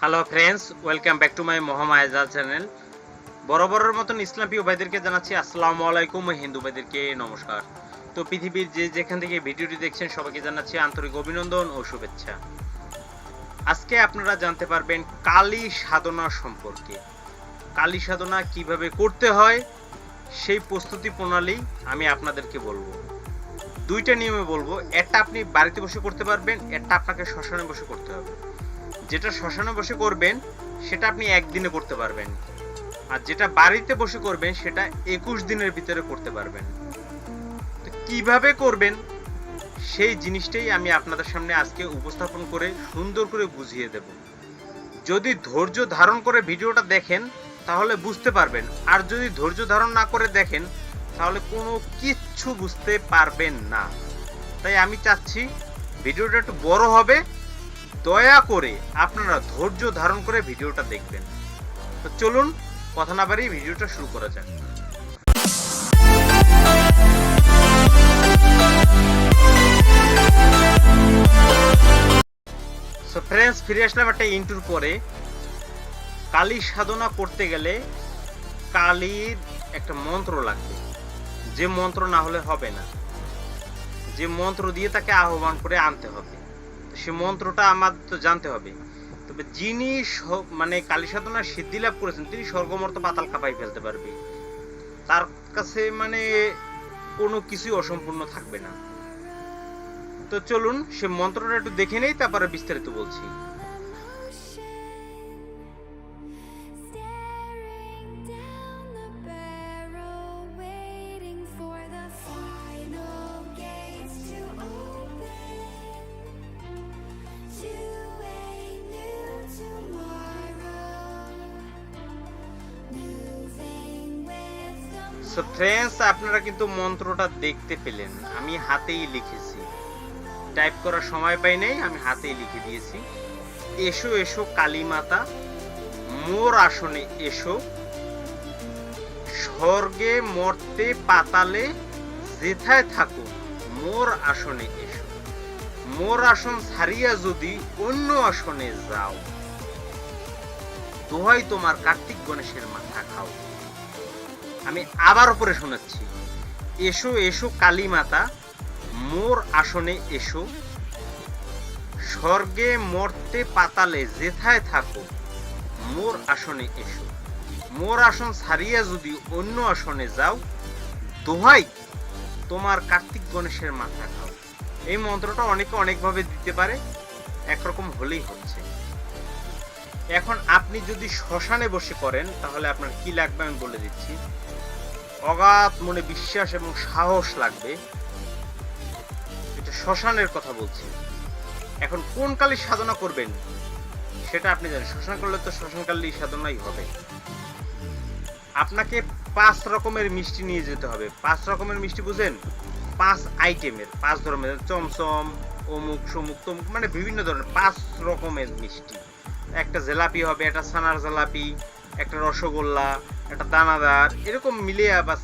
Hello friends, welcome back to my Mahamayajal channel. বরাবরের মতন ইসলাম প্রিয় ভাইদেরকে জানাচ্ছি আসসালামু আলাইকুম, হিন্দু ভাইদেরকে নমস্কার। তো পৃথিবীর যে যেখান থেকে ভিডিওটি দেখছেন সবাইকে জানাচ্ছি আন্তরিক অভিনন্দন ও শুভেচ্ছা। আজকে আপনারা জানতে পারবেন কালী সাধনা সম্পর্কে। কালী সাধনা কিভাবে করতে হয় সেই প্রস্তুতি প্রণালী আমি আপনাদেরকে বলবো। দুইটা নিয়মে বলবো, একটা আপনি বাড়িতে বসে করতে পারবেন, একটা আপনাকে শ্মশানে বসে করতে হবে। যেটা শ্মশানে বসে করবেন সেটা আপনি একদিনে করতে পারবেন, আর যেটা বাড়িতে বসে করবেন সেটা 21 দিনের ভিতরে করতে পারবেন। তো কিভাবে করবেন সেই জিনিসটাই আমি আপনাদের সামনে আজকে উপস্থাপন করে সুন্দর করে বুঝিয়ে দেব। যদি ধৈর্য ধারণ করে ভিডিওটা দেখেন তাহলে বুঝতে পারবেন, আর যদি ধৈর্য ধারণ না করে দেখেন তাহলে কোনো কিচ্ছু বুঝতে পারবেন না। তাই আমি চাচ্ছি ভিডিওটা একটু বড় হবে, দয়া করে আপনারা ধৈর্য ধারণ করে ভিডিওটা দেখবেন। তো চলুন কথা না বাড়িয়ে ভিডিওটা শুরু করা যাক। সো ফ্রেন্ডস, ফিরে আসলাম একটা ইন্টুর পরে। কালী সাধনা করতে গেলে কালীর একটা মন্ত্র লাগবে, যে মন্ত্র না হলে হবে না, যে মন্ত্র দিয়ে তাকে আহ্বান করে আনতে হবে। সে মন্ত্রটা আমার তো জানতে হবে। তবে যিনি মানে কালী সাধনার সিদ্ধি লাভ করেছেন তিনি স্বর্গমর্ত পাতাল কাঁপাই ফেলতে পারবে, তার কাছে মানে কোনো কিছুই অসম্পূর্ণ থাকবে না। তো চলুন সে মন্ত্রটা একটু দেখে নেই, তারপরে বিস্তারিত বলছি। সো ফ্রেন্ডস, আপনারা কিন্তু মন্ত্রটা দেখতে পেলেন, আমি হাতেই লিখেছি, টাইপ করার সময় পাই নাই, আমি হাতেই লিখে দিয়েছি। এসো এসো কালী মাতা, মোর আসনে এসো, স্বর্গে মর্তে পাতালে যেথায় থাকো মোর আসনে এসো, মোর আসন ছাড়িয়া যদি অন্য আসনে যাও, দোহাই তোমার কার্তিক গণেশের মাথা খাও। আমি আবার উপরে শোনাচ্ছি, এসো এসো কালী মাতা, মোর আসনে এসো, স্বর্গে মর্তে পাতালে যেথায় থাকো মোর আসনে এসো, মোর আসন ছাড়িয়া যদি অন্য আসনে যাও, দোহাই তোমার কার্তিক গণেশের মাথা খাও। এই মন্ত্রটা অনেকে অনেকভাবে দিতে পারে, একরকম হলেই হচ্ছে। এখন আপনি যদি শ্মশানে বসে করেন তাহলে আপনার কি লাগবে আমি বলে দিচ্ছি। অগাধ মনে বিশ্বাস এবং সাহস লাগবে, এটা শ্মশানের কথা বলছি। এখন কোন কালী সাধনা করবেন সেটা আপনি জানেন, শ্মশান করলে তো শ্মশান কালী সাধনাই হবে। আপনাকে 5 রকমের মিষ্টি নিয়ে যেতে হবে। 5 রকমের মিষ্টি বুঝেন? 5 আইটেমের, 5 ধরনের, চমচম অমুক সমুক তমুক, মানে বিভিন্ন ধরনের 5 রকমের মিষ্টি। একটা জিলাপি হবে, একটা ছানার জিলাপি, একটা রসগোল্লা, একটা দানাদার, এরকম মিলিয়ে বাস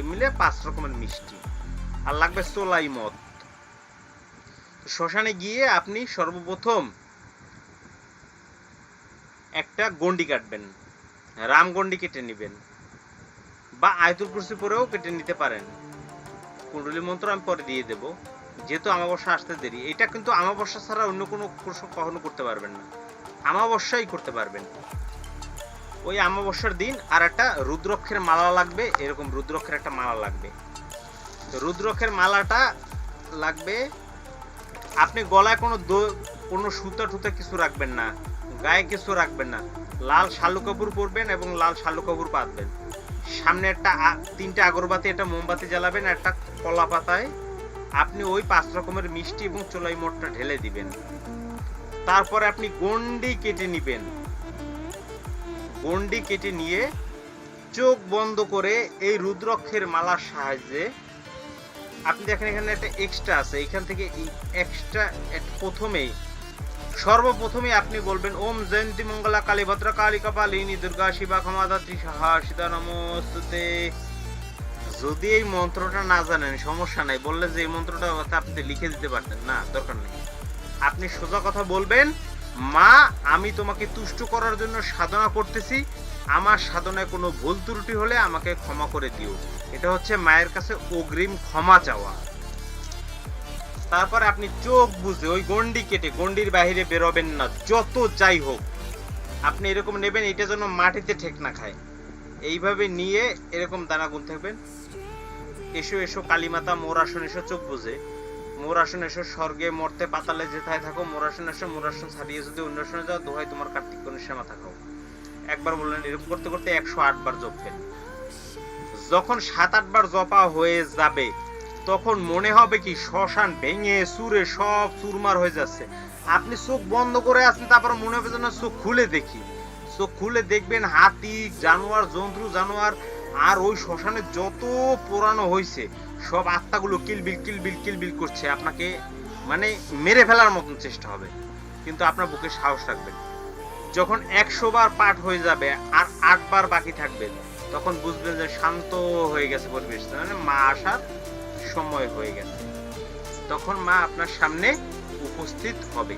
মিলে 5 রকমের মিষ্টি। আর লাগবে চোলাই মদ। শ্মশানে গিয়ে আপনি সর্বপ্রথম একটা গন্ডি কাটবেন, রাম গন্ডি কেটে নেবেন, বা আয়তুল কুরসি পরেও কেটে নিতে পারেন। কুণ্ডলী মন্ত্র আমি পরে দিয়ে দেব, যেহেতু অমাবস্যা আসতে দেরি। এটা কিন্তু অমাবস্যা ছাড়া অন্য কোনো কখনো করতে পারবেন না, অমাবস্যাই করতে পারবেন। ওই অমাবস্যার দিন। আর একটা রুদ্রক্ষের মালা লাগবে, এরকম রুদ্রক্ষের একটা মালা লাগবে। তো রুদ্রক্ষের মালাটা লাগবে। আপনি গলায় কোনো সুতা টুতা কিছু রাখবেন না, গায়ে কিছু রাখবেন না। লাল শালু কাপড় পরবেন এবং লাল শালু কাপড় বাঁধবেন। সামনে একটা 3টে আগরবাতি, একটা মোমবাতি জ্বালাবেন, একটা কলা পাতায় আপনি ওই 5 রকমের মিষ্টি এবং চোলাই মঠটা ঢেলে দিবেন। তারপরে আপনি গন্ডি কেটে নিবেন। গন্ডি কেটে নিয়ে চোখ বন্ধ করে এই রুদ্রক্ষের মালার সাহায্যে আপনি দেখেন এখানে একটা এক্সট্রা আছে, এখান থেকে এক্সট্রা সর্বপ্রথমে আপনি বলবেন ওম জয়ন্তী মঙ্গলা কালী ভদ্রা কালী কপালিনী দুর্গা শিবা ক্ষমাদাত্রী সাহা সীতা নমস্তুতে। যদি এই মন্ত্রটা না জানেন সমস্যা নাই, বললে যে এই মন্ত্রটা আপনি লিখে দিতে পারতেন না, দরকার নেই। আপনি সোজা কথা বলবেন, মা আমি তোমাকে তুষ্ট করার জন্য সাধনা করতেছি, আমার সাধনায় কোনো ভুল ত্রুটি হলে আমাকে ক্ষমা করে দিও। এটা হচ্ছে মায়ের কাছে অগ্রিম ক্ষমা চাওয়া। তারপর আপনি চোখ বুঝে ওই গন্ডি কেটে গন্ডির বাইরে বেরোবেন না, যত যাই হোক। আপনি এরকম নেবেন, এটা যেন মাটিতে ঠেক না খায়। এইভাবে নিয়ে এরকম দানা গুনতে থাকবেন। এসো এসো কালীমাতা, মোর আসন এসো, চোখ বুঝে মোর আসন এসো, স্বর্গে মরতে পাতালে যেথায় থাকো, মোর আসন এসো, মোর আসন ছাড়িয়ে যদি অন্য আসনে যাও, দোহাই তোমার কার্তিক গণেশের মাথা খাও। একবার বললেন, এরকম করতে করতে 108 বার জপবেন। যখন 7-8 বার জপা হয়ে যাবে, তখন মনে হবে কি শ্মশান ভেঙে চুরে সব চুরমার হয়ে যাচ্ছে। আপনি চোখ বন্ধ করে আছেন, তারপর মনে হবে যেন চোখ খুলে দেখি। চোখ খুলে দেখবেন হাতি, জানোয়ার, জন্তু জানোয়ার আর ওই শ্মশানে যত পোড়ানো হয়েছে সব আত্মাগুলো কিলবিল কিলবিল কিলবিল করছে, আপনাকে মানে মেরে ফেলার মতন চেষ্টা হবে। কিন্তু আপনার বুকে সাহস রাখবেন। যখন 100 বার পাঠ হয়ে যাবে আর 8 বার বাকি থাকবে, তখন বুঝবেন যে শান্ত হয়ে গেছে পরিবেশ, মানে মা আসার সময় হয়ে গেছে। তখন মা আপনার সামনে উপস্থিত হবে।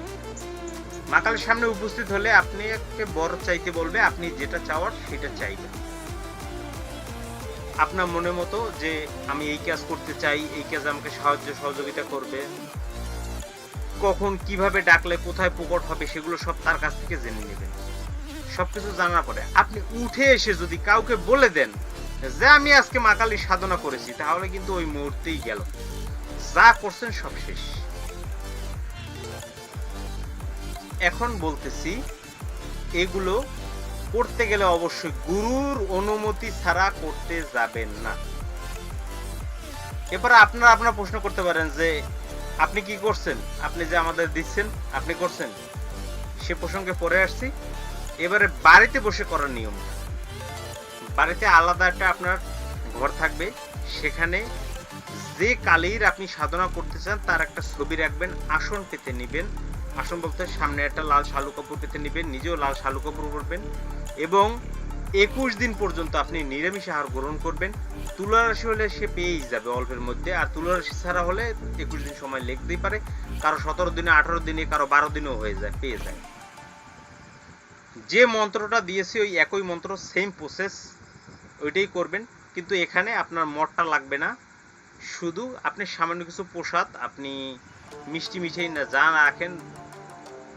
মা কালীর সামনে উপস্থিত হলে আপনি একটা বর চাইতে বলবে, আপনি যেটা চাওয়ার সেটা চাইবেন আপনার মনের মতো, যে আমি এই কাজ করতে চাই, এই কাজে আমাকে সাহায্য সহযোগিতা করবে। কখন কিভাবে ডাকলে কোথায় প্রকট হবে সেগুলো সব তার কাছ থেকে জেনে নেবেন। সবকিছু জানার পরে আপনি উঠে এসে যদি কাউকে বলে দেন যে আমি আজকে মা কালীর সাধনা করেছি, তাহলে কিন্তু ওই মুহূর্তেই গেল, যা করছেন সব শেষ। এখন বলতেছি, এগুলো করতে গেলে অবশ্যই গুরুর অনুমতি ছাড়া করতে যাবেন না। এরপরে আপনারা প্রশ্ন করতে পারেন যে আপনি কি করছেন, আপনি যে আমাদের দিচ্ছেন আপনি করছেন, সে প্রসঙ্গে পরে আসছি। এবারে বাড়িতে বসে করার নিয়ম, বাড়িতে আলাদা একটা আপনার ঘর থাকবে, সেখানে যে কালীর আপনি সাধনা করতে চান তার একটা ছবি রাখবেন, আসন পেতে নিবেন। আসন বলতে সামনে একটা লাল শালু কাপড় পেতে নিবেন, নিজেও লাল শালু কাপড় পরবেন এবং 21 দিন পর্যন্ত আপনি নিরামিষ আহার গ্রহণ করবেন। তুলা রাশি হলে সে পেয়েই যাবে অল্পের মধ্যে, আর তুলা রাশি ছাড়া হলে 21 দিন সময় লাগতেই পারে, কারো 17 দিনে, 18 দিনে, কারো 12 দিনেও হয়ে যায়, পেয়ে যায়। যে মন্ত্রটা দিয়েছি ওই একই মন্ত্র, সেম প্রসেস, ওইটাই করবেন। কিন্তু এখানে আপনার মঠটা লাগবে না, শুধু আপনি সামান্য কিছু প্রসাদ, আপনি মিষ্টি মিঠাই না যা রাখেন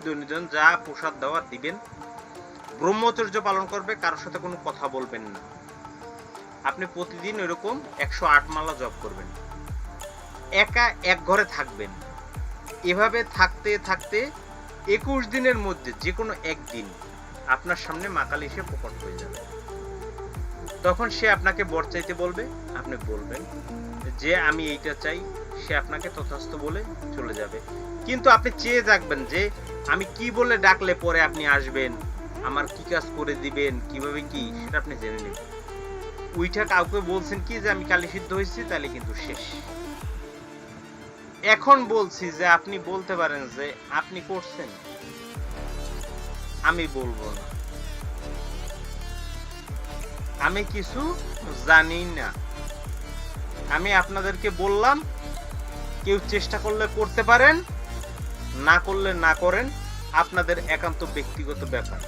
দৈনন্দিন যা প্রসাদ দেওয়া দিবেন। ব্রহ্মচর্য পালন করবে, কারোর সাথে কোনো কথা বলবেন না। আপনি প্রতিদিন এরকম 108 মালা জপ করবেন, একা এক ঘরে থাকবেন। এভাবে থাকতে থাকতে 21 দিনের মধ্যে যে কোনো একদিন আপনার সামনে মা কালী এসে প্রকট হয়ে যাবে। তখন সে আপনাকে বর চাইতে বলবে, আপনি বলবেন যে আমি এইটা চাই, সে আপনাকে তথাস্থ বলে চলে যাবে। কিন্তু আপনি চেয়ে থাকবেন যে আমি কি বলে ডাকলে পরে আপনি আসবেন, আমার কি কাজ করে দিবেন, কিভাবে কি, সেটা আপনি জেনে নেবেন। ওইটা কাউকে বলছেন কি যে আমি কালী সিদ্ধ হয়েছি, তাহলে কিন্তু শেষ। এখন বলছি যে আপনি বলতে পারেন যে আপনি করছেন, আমি বলবো না, আমি কিছু জানি না, আমি আপনাদেরকে বললাম, কেউ চেষ্টা করলে করতে পারেন, না করলে না করেন, আপনাদের একান্ত ব্যক্তিগত ব্যাপার।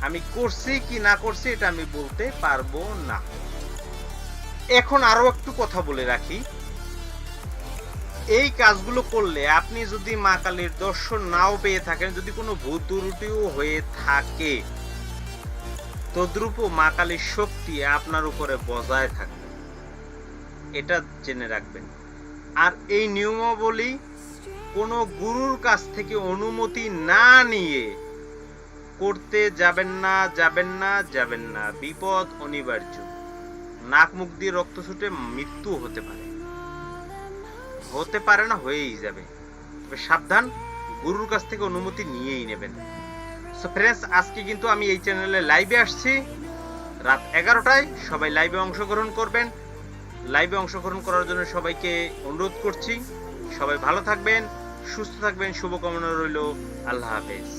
আমি করছি কি না করছি এটা আমি বলতে পারবো না। এখন আরো একটু কথা বলে রাখি, এই কাজগুলো করলে আপনি যদি মা কালীর দর্শন নাও পেয়ে থাকেন, যদি কোনো ভূত ত্রুটিও হয়ে থাকে, তদ্রূপ মা কালীর শক্তি আপনার উপরে বজায় থাকবে, এটা জেনে রাখবেন। আর এই নিয়মাবলী কোনো গুরুর কাছ থেকে অনুমতি না নিয়ে করতে যাবেন না, যাবেন না, যাবেন না। বিপদ অনিবার্য, নাক মুখ দিয়ে রক্ত ছুটে মৃত্যু হতে পারে, হতে পারে না, হয়েই যাবে। তবে সাবধান, গুরুর কাছ থেকে অনুমতি নিয়েই নেবেন। সো ফ্রেন্ডস, আজকে কিন্তু আমি এই চ্যানেলে লাইভে আসছি রাত 11টায়, সবাই লাইভে অংশগ্রহণ করবেন। লাইভে অংশগ্রহণ করার জন্য সবাইকে অনুরোধ করছি। সবাই ভালো থাকবেন, সুস্থ থাকবেন, শুভকামনা রইল। আল্লাহ হাফেজ।